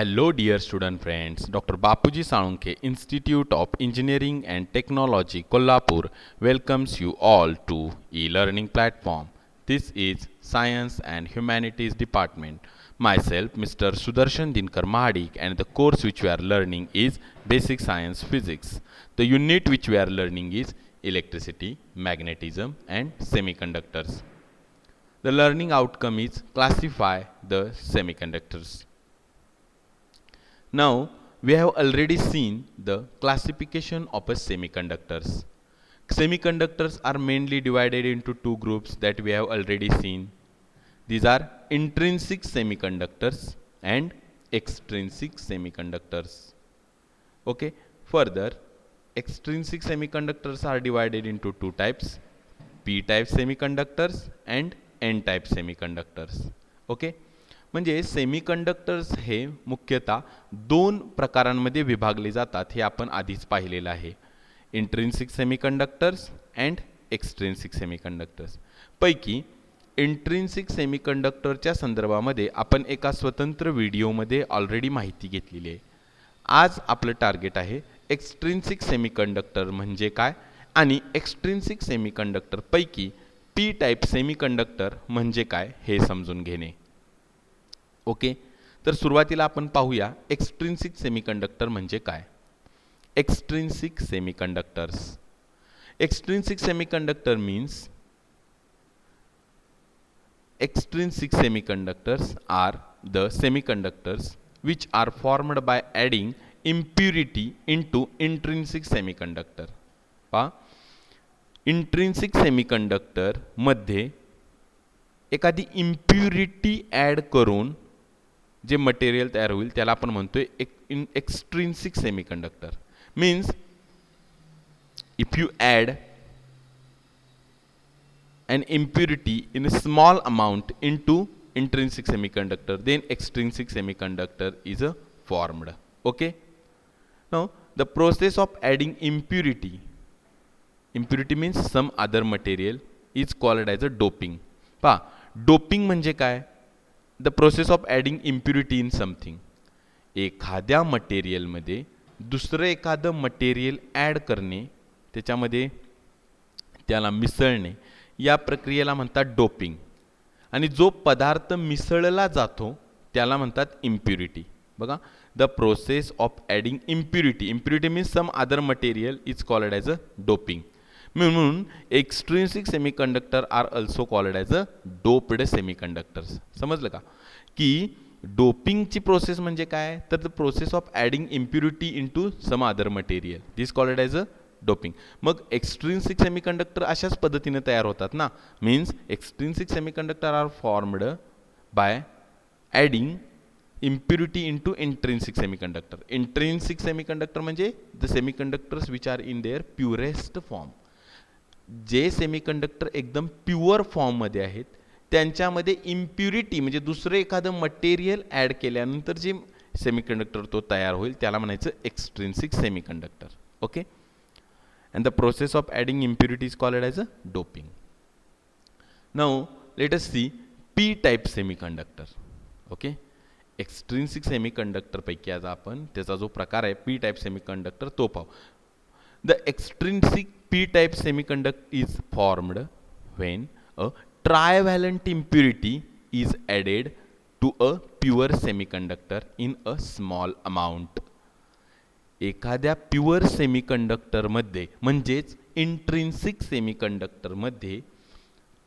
Hello dear student friends, Dr. Bapuji Salunke, Institute of Engineering and Technology, Kolhapur welcomes you all to e-learning platform. This is Science and Humanities Department. Myself, Mr. Sudarshan Dinkar Mahadik, and the course which we are learning is Basic Science Physics. The unit which we are learning is Electricity, Magnetism and Semiconductors. The learning outcome is classify the semiconductors. Now, we have already seen the classification of a semiconductors. Semiconductors are mainly divided into two groups that we have already seen. These are intrinsic semiconductors and extrinsic semiconductors. Okay, further, extrinsic semiconductors are divided into two types, p-type semiconductors and n-type semiconductors. Okay, म्हणजे semiconductors हे मुख्यतः दोन प्रकारांमध्ये विभागले जातात हे आपण आधीच पाहिलेलं आहे. इंट्रिन्सिक सेमीकंडक्टर्स अँड एक्सट्रिन्सिक सेमीकंडक्टर्स पैकी इंट्रिन्सिक सेमीकंडक्टरच्या संदर्भामध्ये आपण एका स्वतंत्र व्हिडिओमध्ये ऑलरेडी माहिती घेतलेली आहे. आज आपलं टार्गेट आहे एक्सट्रिन्सिक सेमीकंडक्टर म्हणजे काय आणि एक्सट्रिन्सिक सेमीकंडक्टर पैकी पी टाइप सेमीकंडक्टर म्हणजे काय हे समजून घेणे. ओके, तर सुरुवातीला आपण पाहूया एक्सट्रिन्सिक सेमीकंडक्टर म्हणजे काय. Extrinsic semiconductors. Extrinsic semiconductor means extrinsic semiconductors are the semiconductors which are formed by adding impurity into intrinsic semiconductor. पहा, इंट्रिन्सिक सेमीकंडक्टर मध्ये एखादी इम्प्युरिटी ॲड करून जे मटेरियल तयार होईल त्याला आपण म्हणतोय extrinsic semiconductor. Means if you add an impurity in a small amount into intrinsic semiconductor, then extrinsic semiconductor is formed. Okay, now the process of adding impurity means some other material, is called as a doping. पहा, doping म्हणजे काय. The process of adding impurity in something. एखाद्या मटेरियलमध्ये दुसरं एखादं material add करणे, त्याच्यामध्ये त्याला मिसळणे, या प्रक्रियेला म्हणतात डोपिंग. आणि जो पदार्थ मिसळला जातो त्याला म्हणतात इम्प्युरिटी. बघा, the process of adding impurity means some other material is called as a doping. म्हणून extrinsic semiconductor are also called as a doped semiconductors. समजलं का की डोपिंगची प्रोसेस म्हणजे काय, तर the process of adding impurity into some other material this called as a doping. मग extrinsic semiconductor अशाच पद्धतीने तयार होतात ना. Means extrinsic semiconductor are formed by adding impurity into intrinsic semiconductor. Intrinsic semiconductor म्हणजे the semiconductors which are in their purest form. जे semiconductor एकदम pure फॉर्ममध्ये आहेत त्यांच्यामध्ये इम्प्युरिटी म्हणजे दुसरं एखादं मटेरियल ॲड केल्यानंतर जे सेमीकंडक्टर तो तयार होईल त्याला म्हणायचं extrinsic semiconductor. Okay, and the process of adding impurity is called as a doping. Now let us see p-type semiconductor. Okay, extrinsic semiconductor पैकी आज आपण त्याचा जो प्रकार आहे p-type semiconductor तो पाहू. The extrinsic p-type semiconductor is formed when a trivalent impurity is added to a pure semiconductor in a small amount. एखाद्या प्युअर सेमीकंडक्टरमध्ये म्हणजेच इंट्रिन्सिक सेमीकंडक्टरमध्ये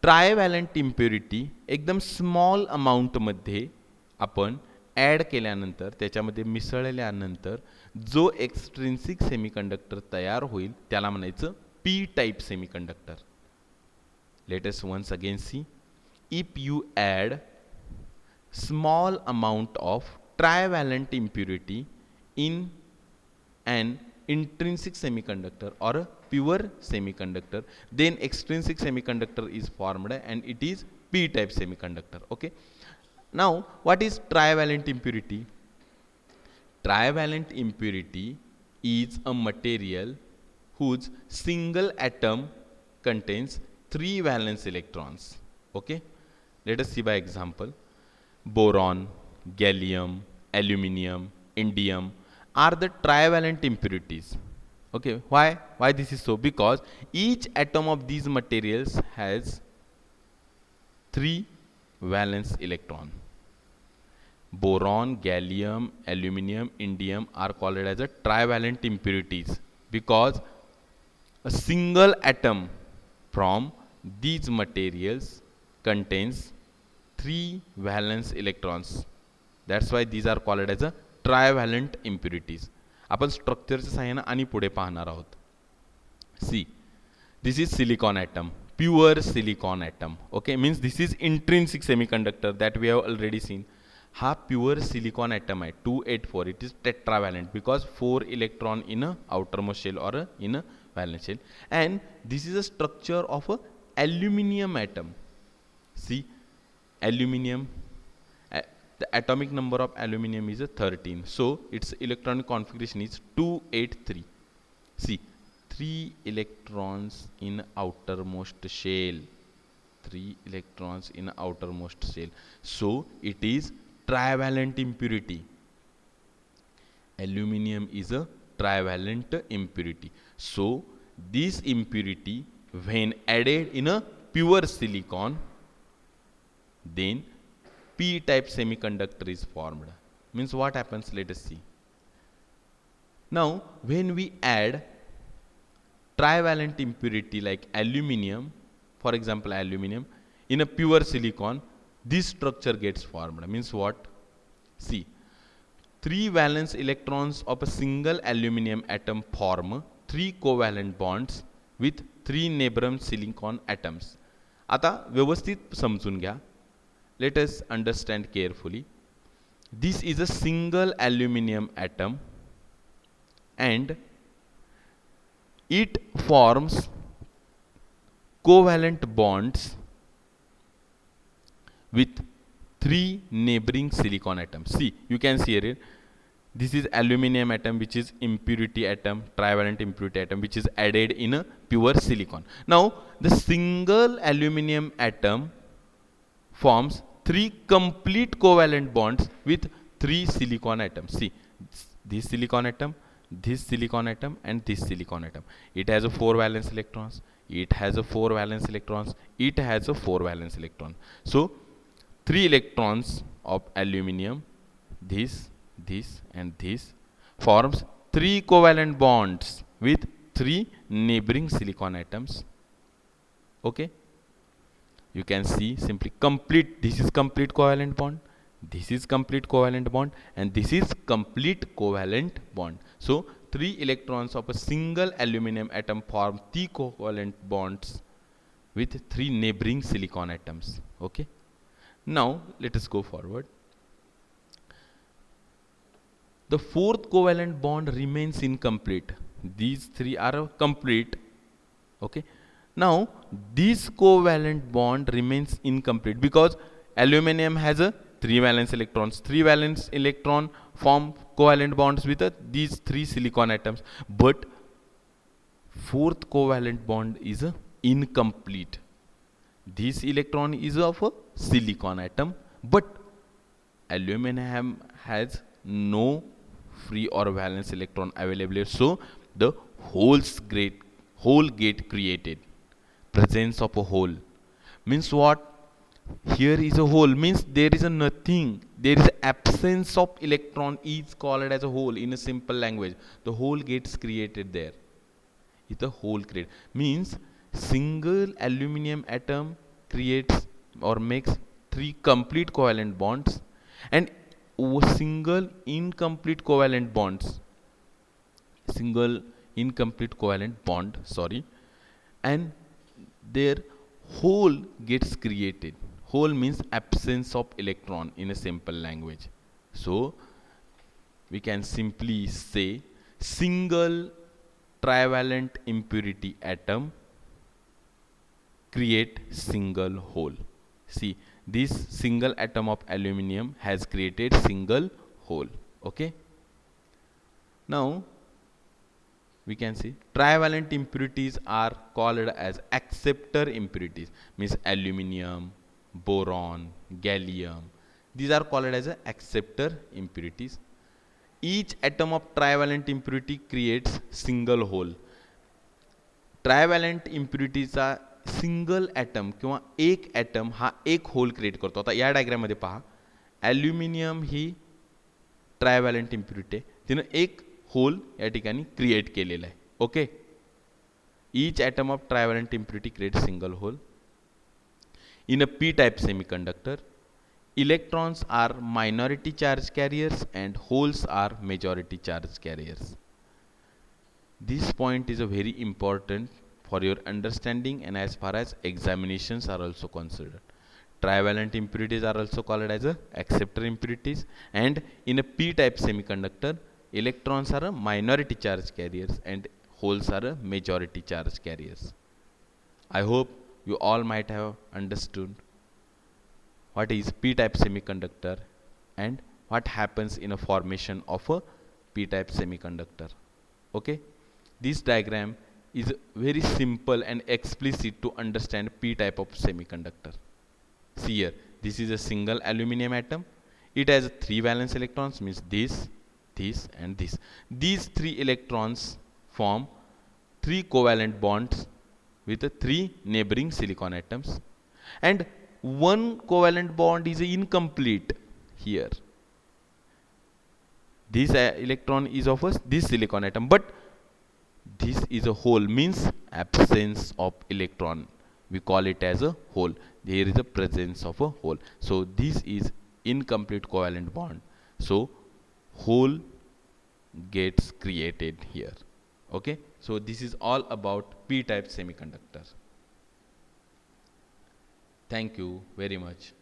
ट्रायव्हॅलंट इम्प्युरिटी एकदम स्मॉल अमाऊंटमध्ये आपण ॲड केल्यानंतर त्याच्यामध्ये मिसळल्यानंतर जो एक्सट्रिन्सिक सेमीकंडक्टर तयार होईल त्याला म्हणायचं P type semiconductor. Let us once again see. If you add small amount of trivalent impurity in an intrinsic semiconductor or a pure semiconductor, then extrinsic semiconductor is formed and it is p-type semiconductor. Okay, now what is trivalent impurity? Trivalent impurity is a material whose single atom contains 3 valence electrons. Okay, let us see by example. Boron, gallium, aluminum, indium are the trivalent impurities. Okay, why this is so? Because each atom of these materials has 3 valence electron. Boron, gallium, aluminum, indium are called as a trivalent impurities because a single atom from these materials contains 3 valence electrons. That's why these are called as a trivalent impurities. आपण स्ट्रक्चरच्या सहाय्याने आणि पुढे पाहणार आहोत. See, this is silicon atom, pure silicon atom. Okay, means this is intrinsic semiconductor that we have already seen. हा pure silicon atom आहे 284. It is tetravalent because 4 electron in a outermost shell or in a valence shell. And this is a structure of a aluminium atom. See, aluminium. The atomic number of aluminium is a 13. So its electronic configuration is 283. See, 3 electrons in outermost shell. 3 electrons in outermost shell. So it is trivalent impurity. Aluminium is a trivalent impurity. So this impurity, when added in a pure silicon, then p-type semiconductor is formed. Means what happens? Let us see. Now when we add trivalent impurity like aluminum, for example aluminum, in a pure silicon, this structure gets formed. Means what? See, 3 valence electrons of a single aluminum atom form 3 covalent bonds with 3 neighboring silicon atoms. आता व्यवस्थित समजून घ्या. Let us understand carefully. This is a single aluminum atom and it forms covalent bonds with 3 neighboring silicon atoms. See, you can see here, this is aluminum atom which is impurity atom, trivalent impurity atom which is added in a pure silicon. Now the single aluminum atom forms 3 complete covalent bonds with 3 silicon atoms. See, this silicon atom, this silicon atom and this silicon atom. It has a 4 valence electrons. It has a 4 valence electrons. It has a 4 valence electron. So 3 electrons of aluminum, this and this forms 3 covalent bonds with 3 neighboring silicon atoms. Okay, you can see simply complete. This is complete covalent bond, this is complete covalent bond, and this is complete covalent bond. So 3 electrons of a single aluminum atom form 3 covalent bonds with 3 neighboring silicon atoms. Okay, now let us go forward. The 4th covalent bond remains incomplete. These 3 are complete. Okay, now this covalent bond remains incomplete because aluminum has a 3 valence electrons. 3 valence electron form covalent bonds with these 3 silicon atoms, but 4th covalent bond is incomplete. This electron is of a silicon atom, but aluminum has no free or valence electron available. So the hole get created. Presence of a hole means what? Here is a hole, means there is a nothing. There is absence of electron is called as a hole in a simple language. The hole gets created there. It's a hole create means single aluminum atom creates or makes 3 complete covalent bonds and single incomplete covalent bonds. Single incomplete covalent bond, sorry, and their hole gets created. Hole means absence of electron in a simple language. So we can simply say single trivalent impurity atom create single hole. See, this single atom of aluminum has created single hole. Okay, now we can see trivalent impurities are called as acceptor impurities, means aluminum, boron, gallium, These are called as a acceptor impurities. Each atom of trivalent impurity creates single hole. Trivalent इम्प्युरिटीचा single atom किंवा एक atom हा एक hole create करतो. आता या डायग्राममध्ये पहा, aluminium ही ट्रायव्हॅलंट impurity आहे, तिनं एक होल या ठिकाणी क्रिएट केलेला आहे. Okay, each atom of trivalent impurity creates single hole. In a p-type semiconductor, electrons are minority charge carriers and holes are majority charge carriers. This point is a very important for your understanding and as far as examinations are also considered. Trivalent impurities are also called as a acceptor impurities, and in a p-type semiconductor, electrons are a minority charge carriers and holes are a majority charge carriers. I hope you all might have understood what is p-type semiconductor and what happens in a formation of a p-type semiconductor. Okay, this diagram is very simple and explicit to understand p-type of semiconductor. See here, this is a single aluminum atom. It has 3 valence electrons, means this, this and this. These 3 electrons form 3 covalent bonds with 3 neighboring silicon atoms, and one covalent bond is incomplete here. This electron is of this silicon atom, but this is a hole, means absence of electron. We call it as a hole. There is a presence of a hole. So this is incomplete covalent bond. So hole gets created here. Okay, so this is all about p-type semiconductor. Thank you very much.